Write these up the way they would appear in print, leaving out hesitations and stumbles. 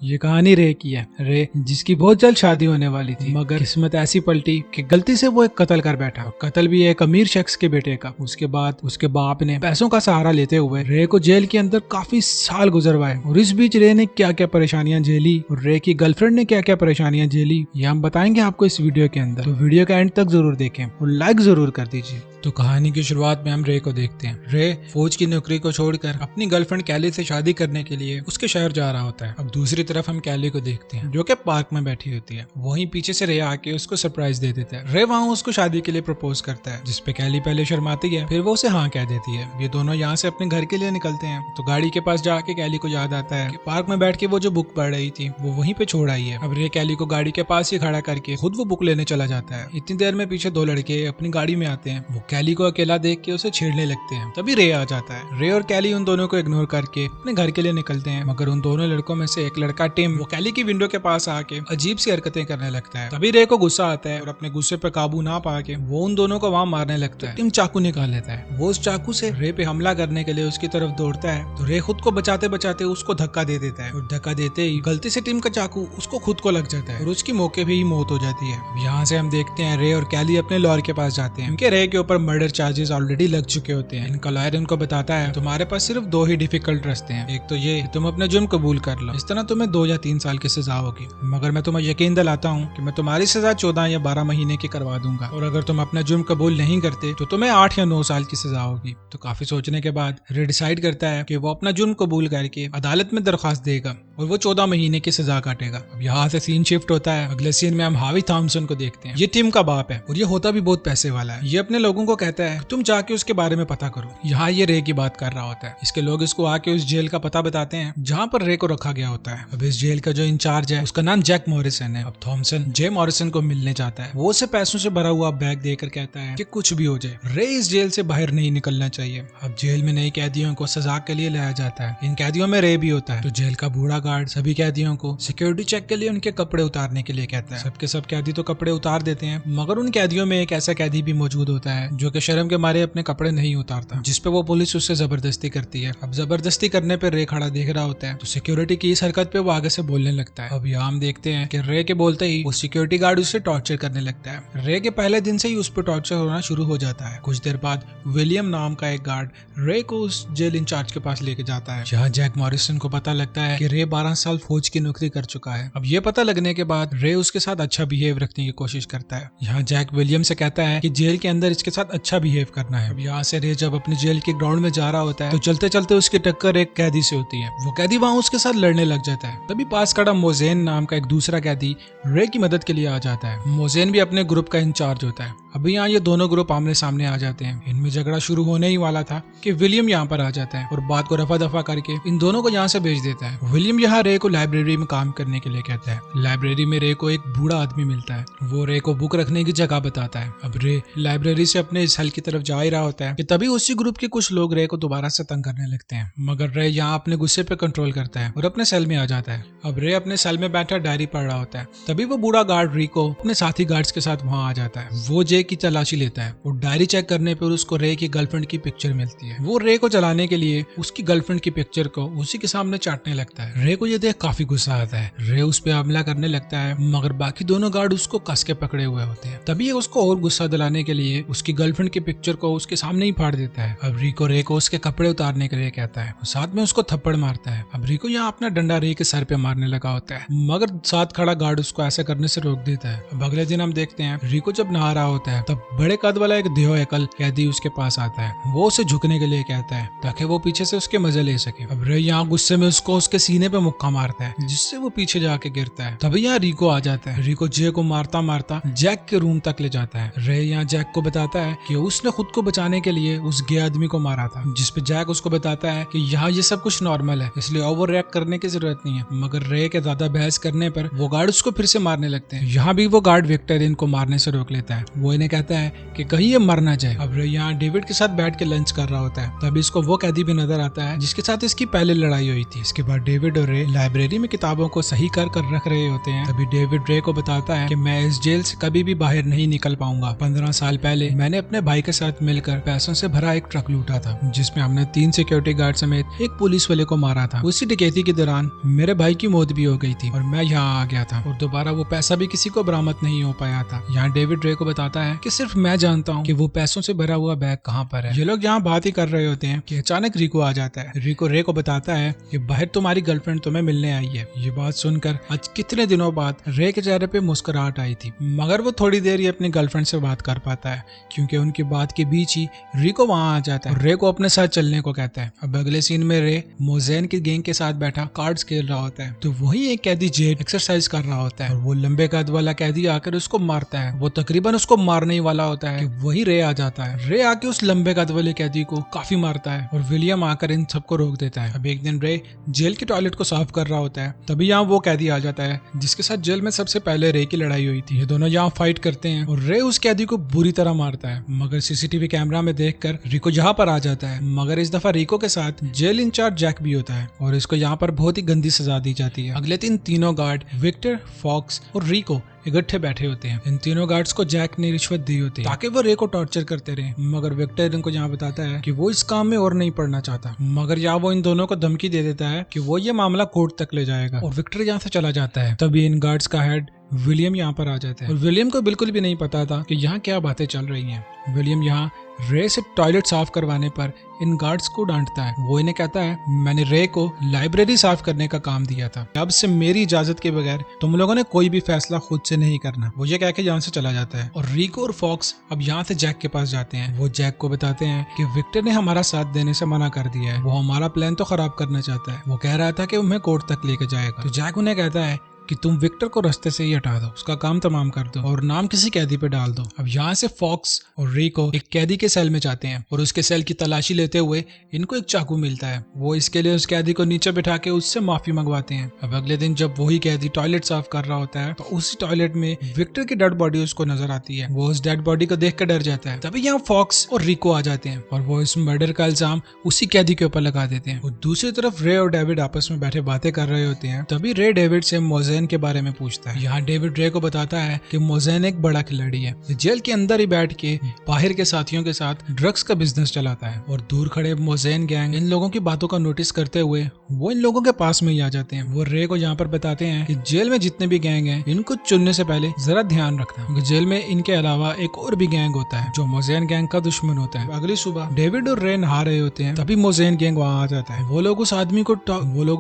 ये कहानी रे की है। रे जिसकी बहुत जल्द शादी होने वाली थी, मगर किस्मत ऐसी पलटी कि गलती से वो एक कत्ल कर बैठा। कत्ल भी एक अमीर शख्स के बेटे का। उसके बाद उसके बाप ने पैसों का सहारा लेते हुए रे को जेल के अंदर काफी साल गुजरवाए। और इस बीच रे ने क्या क्या परेशानियां झेली और रे की गर्लफ्रेंड ने क्या क्या परेशानियां झेली, ये हम बताएंगे आपको इस वीडियो के अंदर। तो वीडियो का एंड तक जरूर देखें और लाइक जरूर कर दीजिए। तो कहानी की शुरुआत में हम रे को देखते हैं। रे फौज की नौकरी को छोड़कर अपनी गर्लफ्रेंड कैली से शादी करने के लिए उसके शहर जा रहा होता है। अब दूसरी तरफ हम कैली को देखते हैं जो कि पार्क में बैठी होती है। वहीं पीछे से रे आके उसको सरप्राइज दे देता है। रे वहाँ उसको शादी के लिए प्रपोज करता है, जिसपे कैली पहले शर्माती है, फिर वो उसे हाँ कह देती है। ये दोनों यहाँ से अपने घर के लिए निकलते हैं। तो गाड़ी के पास जाके कैली को याद आता है कि पार्क में बैठ के वो जो बुक पढ़ रही थी वो वहीं पे छोड़ आई है। अब रे कैली को गाड़ी के पास ही खड़ा करके खुद वो बुक लेने चला जाता है। इतनी देर में पीछे दो लड़के अपनी गाड़ी में आते हैं। वो कैली को अकेला देख के उसे छेड़ने लगते हैं। तभी रे आ जाता है। रे और कैली उन दोनों को इग्नोर करके अपने घर के लिए निकलते हैं, मगर उन दोनों लड़कों में से एक लड़का टिम वो कैली की विंडो के पास आके अजीब सी हरकतें करने लगता है। तभी रे को गुस्सा आता है और अपने गुस्से पे काबू ना पाके वो उन दोनों को वहां मारने लगता है। टिम चाकू निकाल लेता है। वो उस चाकू से रे पे हमला करने के लिए उसकी तरफ दौड़ता है, तो रे खुद को बचाते बचाते उसको धक्का दे देता है। और धक्का देते ही गलती से टिम का चाकू उसको खुद को लग जाता है और उसकी मौके पे ही मौत हो जाती है। यहाँ से हम देखते हैं रे और कैली अपने लॉयर के पास जाते हैं, क्योंकि रे के ऊपर मर्डर चार्जेस ऑलरेडी लग चुके होते हैं। इनका लॉयर इनको बताता है तुम्हारे पास सिर्फ दो ही डिफिकल्ट रास्ते हैं। एक तो ये तुम अपने जुर्म कबूल कर लो, इस तरह तुम्हें 2 या 3 साल की सजा होगी, मगर मैं तुम्हें यकीन दिलाता हूँ कि मैं तुम्हारी सजा 14 या 12 महीने की करवा दूंगा। और अगर तुम अपना जुर्म कबूल नहीं करते तो तुम्हें 8 या 9 साल की सजा होगी। तो काफी सोचने के बाद रे डिसाइड करता है कि वो अपना जुर्म कबूल करके अदालत में दरख्वास्त देगा और वो 14 महीने की सजा काटेगा। अब यहाँ से सीन शिफ्ट होता है। अगले सीन में हम हावी थॉमसन को देखते हैं। ये टिम का बाप है और ये होता भी बहुत पैसे वाला है। ये अपने लोगों को कहता है तुम जाके उसके बारे में पता करो। यहाँ ये रे की बात कर रहा होता है। इसके लोग इसको आके उस जेल का पता बताते हैं जहाँ पर रे को रखा गया होता है। अब इस जेल का जो इंचार्ज है उसका नाम जैक मॉरिसन है। अब थॉमसन जे मॉरिसन को मिलने जाता है। वो उसे पैसों से भरा हुआ बैग देकर कहता है कि कुछ भी हो जाए रे इस जेल से बाहर नहीं निकलना चाहिए। अब जेल में नई कैदियों को सजा के लिए लाया जाता है। इन कैदियों में रे भी होता है। तो जेल का बूढ़ा गार्ड सभी कैदियों को सिक्योरिटी चेक के लिए उनके कपड़े उतारने के लिए कहता है। सबके सब कैदी तो कपड़े उतार देते हैं, मगर उन कैदियों में एक ऐसा कैदी भी मौजूद होता है जो कि शर्म के मारे अपने कपड़े नहीं उतारता, जिसपे वो पुलिस उससे जबरदस्ती करती है। अब जबरदस्ती करने पे रे खड़ा देख रहा होता है, तो सिक्योरिटी की इस हरकत पे वो आगे से बोलने लगता है। अब यहाँ हम देखते हैं कि रे के बोलते ही वो सिक्योरिटी गार्ड उससे टॉर्चर करने लगता है। रे के पहले दिन से ही उस पर टॉर्चर होना शुरू हो जाता है। कुछ देर बाद विलियम नाम का एक गार्ड रे को उस जेल इंचार्ज के पास लेके जाता है। जहाँ जैक मॉरिसन को पता लगता है कि रे 12 साल फौज की नौकरी कर चुका है। अब ये पता लगने के बाद रे उसके साथ अच्छा बिहेव रखने की कोशिश करता है। यहाँ जैक विलियम से कहता है कि जेल के अंदर इसके साथ अच्छा बिहेव करना है। अब यहाँ से रे जब अपने जेल के ग्राउंड में जा रहा होता है तो चलते चलते उसकी टक्कर एक कैदी से होती है। वो कैदी वहाँ उसके साथ लड़ने लग जाता है। तभी पास खड़ा मोजेन नाम का एक दूसरा कैदी रे की मदद के लिए आ जाता है। मोजेन भी अपने ग्रुप का इंचार्ज होता है। अभी यहाँ ये दोनों ग्रुप आमने सामने आ जाते हैं। इनमें झगड़ा शुरू होने ही वाला था कि विलियम यहाँ पर आ जाता है और बात को रफा दफा करके इन दोनों को यहाँ से भेज देता है। विलियम यहाँ रे को लाइब्रेरी में काम करने के लिए कहता है। लाइब्रेरी में रे को एक बूढ़ा आदमी मिलता है। वो रे को बुक रखने की जगह बताता है। अब रे लाइब्रेरी से अपने इस हल की तरफ जा ही रहा होता है कि तभी उसी ग्रुप के कुछ लोग रे को दोबारा से तंग करने लगते हैं, मगर रे यहाँ अपने गुस्से पे कंट्रोल करता है और अपने सेल में आ जाता है। अब रे अपने सेल में बैठा डायरी पढ़ रहा होता है। तभी वो बूढ़ा गार्ड री को अपने साथी गार्ड्स के साथ वहाँ आ जाता है। वो जे की तलाशी लेता है और डायरी चेक करने पर उसको रे की गर्लफ्रेंड की पिक्चर मिलती है। वो रे को जलाने के लिए उसकी गर्लफ्रेंड की पिक्चर को उसी के सामने चाटने लगता है। रे को ये देख काफी गुस्सा आता है। रे उस पर हमला करने लगता है, मगर बाकी दोनों गार्ड उसको कस के पकड़े हुए होते हैं। तभी उसको और गुस्सा दिलाने के लिए उसकी गर्लफ्रेंड की पिक्चर को उसके सामने ही फाड़ देता है। अब रे को उसके कपड़े उतारने के लिए कहता है और साथ में उसको थप्पड़ मारता है। अब रे यहाँ अपना डंडा रे के सर पे मारने लगा होता है, मगर साथ खड़ा गार्ड उसको ऐसा करने से रोक देता है। अब अगले दिन हम देखते हैं रे को जब नहा रहा होता है तब बड़े कद वाला एक देहो एकल कैदी उसके पास आता है। वो उसे झुकने के लिए कहता है ताकि वो पीछे से उसके मजे ले सके। अब रे यहाँ गुस्से में उसको उसके सीने पे मुक्का मारता है, जिससे वो पीछे जाके गिरता है। तभी यहाँ रिको आ जाता है। रिको जे को मारता मारता जैक के रूम तक ले जाता है। रे यहाँ जैक को बताता है कि उसने खुद को बचाने के लिए उस गे आदमी को मारा था, जिसपे जैक उसको बताता है कि यहाँ ये सब कुछ नॉर्मल है, इसलिए ओवर रिएक्ट करने की जरूरत नहीं है। मगर रे के ज्यादा बहस करने पर वो गार्ड उसको फिर से मारने लगते हैं। यहाँ भी वो गार्ड विक्टर इनको मारने से रोक लेता है। वो इन्हें कहता है कि कहीं ये मर ना जाए। अब रे यहाँ डेविड के साथ बैठ के लंच कर रहा होता है। तभी इसको वो कैदी भी नजर आता है जिसके साथ इसकी पहले लड़ाई हुई थी। इसके बाद डेविड और रे लाइब्रेरी में किताबों को सही कर रख रहे होते हैं। तभी डेविड रे को बताता है कि मैं इस जेल से कभी भी बाहर नहीं निकल पाऊंगा। 15 साल पहले मैंने अपने भाई के साथ मिलकर पैसों से भरा एक ट्रक लूटा था, जिसमें हमने 3 सिक्योरिटी गार्ड समेत एक पुलिस वाले को मारा था। उसी डकैती के दौरान मेरे भाई की मौत भी हो गई थी और मैं यहाँ आ गया था और दोबारा वो पैसा भी किसी को बरामद नहीं हो पाया था। यहाँ डेविड रे को बताता है कि सिर्फ मैं जानता हूँ कि वो पैसों से भरा हुआ बैग कहाँ पर है। ये लोग यहाँ बात ही कर रहे होते हैं कि अचानक रिको आ जाता है। रिको रे को बताता है कि बाहर तुम्हारी गर्लफ्रेंड तुम्हें मिलने आई है। ये बात सुनकर आज कितने दिनों बाद रे के चेहरे पे मुस्कुराहट आई थी, मगर वो थोड़ी देर ही अपनी गर्लफ्रेंड से बात कर पाता है क्योंकि उनकी बात के बीच ही रिको वहाँ आ जाता है और रे को अपने साथ चलने को कहता है। अब अगले सीन में रे मोजेन की गैंग के साथ बैठा कार्ड्स खेल रहा होता है तो वही एक कैदी जेड एक्सरसाइज कर रहा होता है और वो लंबे कद वाला कैदी आकर उसको मारता है। वो तकरीबन उसको मारने ही वाला होता है कि वही रे आ जाता है। रे आके उस लंबे कद वाले कैदी को काफी मारता है और विलियम आकर इन सबको रोक देता है। अब एक दिन रे जेल के टॉयलेट को साफ कर रहा होता है, तभी यहाँ वो कैदी आ जाता है जिसके साथ जेल में सबसे पहले रे की लड़ाई हुई थी। ये दोनों यहाँ फाइट करते हैं और रे उस कैदी को बुरी तरह मारता है, मगर सीसीटीवी कैमरा में देखकर रिको यहाँ पर आ जाता है। मगर इस दफा रिको के साथ जेल इंचार्ज जैक भी होता है और इसको यहाँ पर बहुत ही गंदी सजा दी जाती है। अगले दिन तीनों गार्ड विक्टर, फॉक्स और रिको इकट्ठे बैठे होते हैं। इन तीनों गार्ड्स को जैक ने रिश्वत दी होती है ताकि वो रे को टॉर्चर करते रहे, मगर विक्टर इनको यहाँ बताता है कि वो इस काम में और नहीं पड़ना चाहता। मगर यहाँ वो इन दोनों को धमकी दे देता है कि वो ये मामला कोर्ट तक ले जाएगा और विक्टर यहाँ से चला जाता है। तभी इन गार्ड्स का हेड विलियम यहाँ पर आ जाता है और विलियम को बिल्कुल भी नहीं पता था कि यहाँ क्या बातें चल रही हैं। विलियम यहाँ रे से टॉयलेट साफ करवाने पर इन गार्ड्स को डांटता है। वो इन्हें कहता है मैंने रे को लाइब्रेरी साफ करने का काम दिया था, अब से मेरी इजाजत के बगैर तुम लोगों ने कोई भी फैसला खुद से नहीं करना। वो ये कह के यहाँ से चला जाता है और रिको और फॉक्स अब यहाँ से जैक के पास जाते हैं। वो जैक को बताते हैं कि विक्टर ने हमारा साथ देने से मना कर दिया है, वो हमारा प्लान तो खराब करना चाहता है। वो कह रहा था कि उन्हें कोर्ट तक लेके जाएगा। तो जैक उन्हें कहता है कि तुम विक्टर को रास्ते से ही हटा दो, उसका काम तमाम कर दो और नाम किसी कैदी पे डाल दो। अब यहाँ से फॉक्स और रिको एक कैदी के सेल में जाते हैं और उसके सेल की तलाशी लेते हुए इनको एक चाकू मिलता है। वो इसके लिए उस कैदी को नीचे बिठा के उससे माफी मंगवाते हैं। अब अगले दिन जब वही कैदी टॉयलेट साफ कर रहा होता है तो उसी टॉयलेट में विक्टर की डेड बॉडी उसको नजर आती है। वो उस डेड बॉडी को देख कर डर जाता है। तभी यहाँ फॉक्स और रिको आ जाते हैं और वो इस मर्डर का इल्जाम उसी कैदी के ऊपर लगा देते हैं। और दूसरी तरफ रे और डेविड आपस में बैठे बातें कर रहे होते हैं। तभी रे डेविड से मोजेन के बारे में पूछता है। यहाँ डेविड रे को बताता है कि मोजेन एक बड़ा खिलाड़ी है, जेल के अंदर ही बैठ के बाहर के साथियों के साथ ड्रग्स का बिजनेस चलाता है। और दूर खड़े मोजेन गैंग इन लोगों की बातों का नोटिस करते हुए वो इन लोगों के पास में ही आ जाते हैं। वो रे को यहाँ पर बताते हैं कि जेल में जितने भी गैंग हैं इनको चुनने से पहले जरा ध्यान रखना, क्योंकि जेल में इनके अलावा एक और भी गैंग होता है जो मोजेन गैंग का दुश्मन होता है। अगली सुबह डेविड और रे नहा रहे होते हैं, तभी मोजेन गैंग वहाँ आ जाता है। वो लोग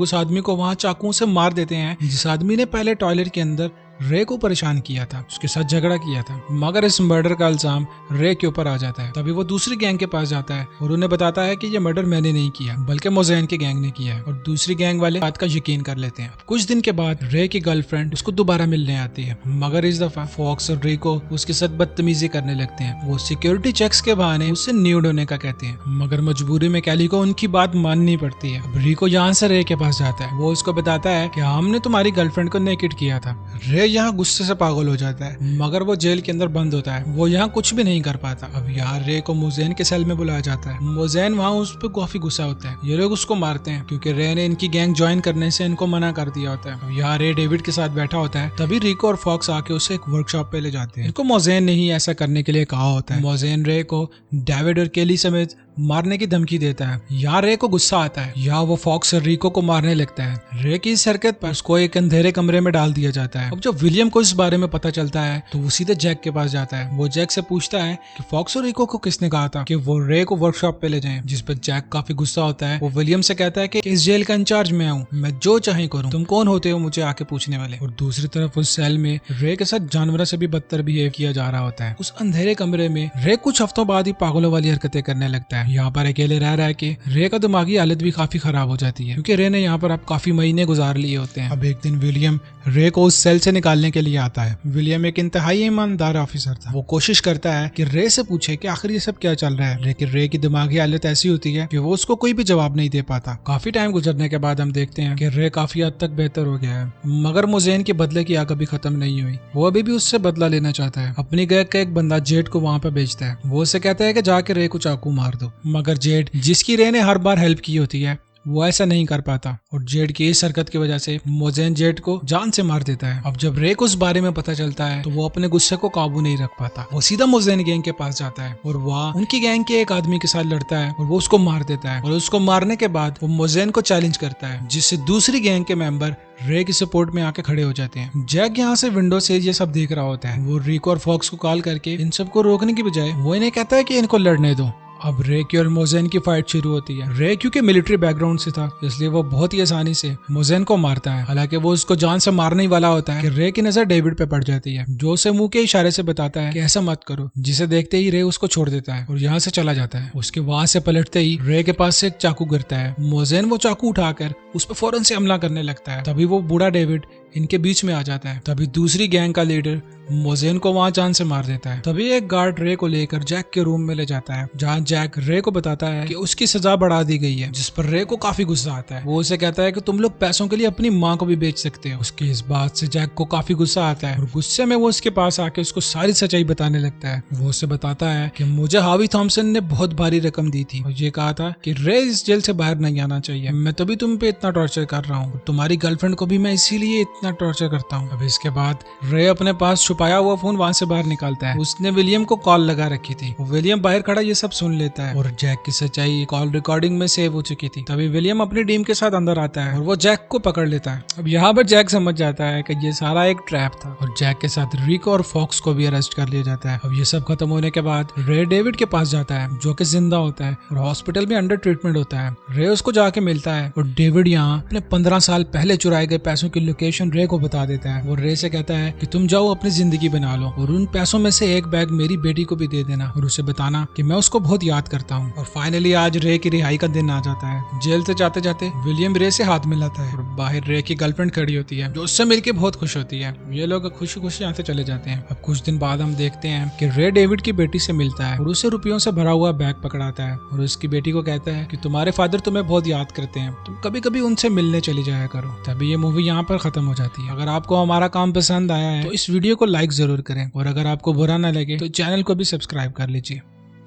उस आदमी को वहाँ चाकुओं से मार देते हैं जिस आदमी ने पहले टॉयलेट के अंदर रे को परेशान किया था, उसके साथ झगड़ा किया था। मगर इस मर्डर का इल्जाम रे के ऊपर आ जाता है। तभी वो दूसरी गैंग के पास जाता है और उन्हें बताता है कि ये मर्डर मैंने नहीं किया बल्कि मोजेन के गैंग ने किया है। और दूसरी गैंग वाले बात का यकीन कर लेते हैं। कुछ दिन के बाद रे की गर्लफ्रेंड उसको दोबारा मिलने आती है, मगर इस दफा फॉक्स और रिको उसके साथ बदतमीजी करने लगते हैं। वो सिक्योरिटी चेक्स के बहाने उससे न्यूड होने का कहते हैं, मगर मजबूरी में कैली को उनकी बात माननी पड़ती है। अब रिको यहाँ से रे के पास जाता है। वो उसको बताता है कि हमने तुम्हारी गर्लफ्रेंड को नेकेड किया था। रे यहाँ गुस्से से पागल हो जाता है, मगर वो जेल के अंदर बंद होता है। वो यहाँ कुछ भी नहीं कर पाता। अब यहाँ रे को मोजेन के सेल में बुलाया जाता है। मोजेन वहाँ उस पर काफी गुस्सा होता है। ये लोग उसको मारते हैं क्योंकि रे ने इनकी गैंग ज्वाइन करने से इनको मना कर दिया होता है। अब यहाँ रे डेविड के साथ बैठा होता है, तभी रिको और फॉक्स आके उसे एक वर्कशॉप पे ले जाते हैं। इनको मोजेन ने ही ऐसा करने के लिए कहा होता है। मोजेन रे को डेविड और केली समेत मारने की धमकी देता है। यहाँ रे को गुस्सा आता है। यहाँ वो फॉक्स और रिको को मारने लगता है। रे की इस हरकत पर उसको एक अंधेरे कमरे में डाल दिया जाता है। अब जब विलियम को इस बारे में पता चलता है तो वो सीधे जैक के पास जाता है। वो जैक से पूछता है कि फॉक्स और रिको को किसने कहा था कि वो रे को वर्कशॉप पे ले जाएं, जिस पर जैक काफी गुस्सा होता है। वो विलियम से कहता है कि इस जेल का इंचार्ज मैं हूँ, मैं जो चाहे करूँ, तुम कौन होते हो मुझे आके पूछने वाले। और दूसरी तरफ उस सेल में रे के साथ जानवरों से भी बदतर बिहेव किया जा रहा होता है। उस अंधेरे कमरे में रे कुछ हफ्तों बाद ही पागलों वाली हरकतें करने लगता है। यहाँ पर अकेले रह रहा है कि रे का दिमागी हालत भी काफी खराब हो जाती है, क्योंकि रे ने यहाँ पर अब काफी महीने गुजार लिए होते हैं। अब एक दिन विलियम रे को उस सेल से निकालने के लिए आता है। विलियम एक इंतहाई ईमानदार ऑफिसर था। वो कोशिश करता है कि रे से पूछे कि आखिर ये सब क्या चल रहा है, लेकिन रे की दिमागी हालत ऐसी होती है कि वो उसको कोई भी जवाब नहीं दे पाता। काफी टाइम गुजरने के बाद हम देखते हैं कि रे काफी हद तक बेहतर हो गया है, मगर मोजेन के बदले की आग अभी खत्म नहीं हुई। वो अभी भी उससे बदला लेना चाहता है। अपनी गैंग का एक बंदा जेड को वहाँ पे भेजता है। वो उसे कहता है कि जाके रे को चाकू मार दो, मगर जेड जिसकी रे ने हर बार हेल्प की होती है वो ऐसा नहीं कर पाता और जेड की इस हरकत की वजह से मोजेन जेड को जान से मार देता है। अब जब रे को उस बारे में पता चलता है तो वो अपने गुस्से को काबू नहीं रख पाता। वो सीधा मोजेन गैंग के पास जाता है और वहाँ उनकी गैंग के एक आदमी के साथ लड़ता है और वो उसको मार देता है। और उसको मारने के बाद वो मोजेन को चैलेंज करता है, जिससे दूसरी गैंग के मेंबर रे की सपोर्ट में आके खड़े हो जाते हैं। जैक यहाँ से विंडो से ये सब देख रहा होता है। वो रिक और फॉक्स को कॉल करके इन सबको रोकने की बजाय वो इन्हें कहता है कि इनको लड़ने दो। अब रे की और मोजेन की फाइट शुरू होती है। रे क्योंकि मिलिट्री बैकग्राउंड से था इसलिए वो बहुत ही आसानी से मोजेन को मारता है। हालांकि वो उसको जान से मारने ही वाला होता है कि रे की नजर डेविड पे पड़ जाती है, जो उसे मुंह के इशारे से बताता है कि ऐसा मत करो, जिसे देखते ही रे उसको छोड़ देता है और यहाँ से चला जाता है। उसके वहां से पलटते ही रे के पास से एक चाकू गिरता है। मोजेन वो चाकू उठाकर उस पर फौरन से हमला करने लगता है। तभी वो बूढ़ा डेविड इनके बीच में आ जाता है। तभी दूसरी गैंग का लीडर मोजेन को वहां जान से मार देता है। तभी एक गार्ड रे को लेकर जैक के रूम में ले जाता है, जहां जैक रे को बताता है कि उसकी सजा बढ़ा दी गई है, जिस पर रे को काफी गुस्सा आता है। वो उसे कहता है कि तुम लोग पैसों के लिए अपनी माँ को भी बेच सकते हो। उसकी इस बात से जैक को काफी गुस्सा आता है और गुस्से में वो उसके पास आके उसको सारी सच्चाई बताने लगता है। वो उसे बताता है कि मुझे हावी थॉमसन ने बहुत भारी रकम दी थी और ये कहा था कि रे इस जेल से बाहर नहीं आना चाहिए। मैं तभी तुम पे इतना टॉर्चर कर रहा हूँ, तुम्हारी गर्लफ्रेंड को भी मैं इसीलिए इतना टॉर्चर करता हूँ। अब इसके बाद रे अपने पास छुपाया हुआ फोन वहां से बाहर निकालता है। उसने विलियम को कॉल लगा रखी थी। विलियम बाहर खड़ा ये सब सुन लेता है और जैक की सच्चाई कॉल रिकॉर्डिंग में सेव हो चुकी थी। तभी विलियम अपनी टीम के साथ अंदर आता है और वो जैक को पकड़ लेता है। अब यहाँ पर जैक समझ जाता है कि ये सारा एक ट्रैप था और जैक के साथ रिक और फॉक्स को भी अरेस्ट कर लिया जाता है। अब ये सब खत्म होने के बाद रे डेविड के पास जाता है, जो कि जिंदा होता है और हॉस्पिटल में अंडर ट्रीटमेंट होता है। रे उसको जाके मिलता है और डेविड यहाँ अपने 15 साल पहले चुराए गए पैसों की लोकेशन रे को बता देता है। वो रे से कहता है कि तुम जाओ अपनी जिंदगी बना लो और उन पैसों में से एक बैग मेरी बेटी को भी दे देना और उसे बताना कि मैं उसको बहुत याद करता हूँ। और फाइनली आज रे की रिहाई का दिन आ जाता है। जेल से जाते जाते विलियम रे से हाथ मिलाता है और बाहर रे की गर्लफ्रेंड खड़ी होती है, जो उससे मिलकर बहुत खुश होती है। ये लोग खुशी खुशी यहाँ से चले जाते हैं। अब कुछ दिन बाद हम देखते हैं कि रे डेविड की बेटी से मिलता है और उसे रुपयों से भरा हुआ बैग पकड़ाता है और उसकी बेटी को कहता है कि तुम्हारे फादर तुम्हें बहुत याद करते हैं, तुम कभी कभी उनसे मिलने चली जाया करो। तभी ये मूवी यहाँ पर खत्म हो जाती है। अगर आपको हमारा काम पसंद आया है तो इस वीडियो को लाइक जरूर करें और अगर आपको बुरा ना लगे तो चैनल को भी सब्सक्राइब कर लीजिए।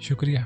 शुक्रिया।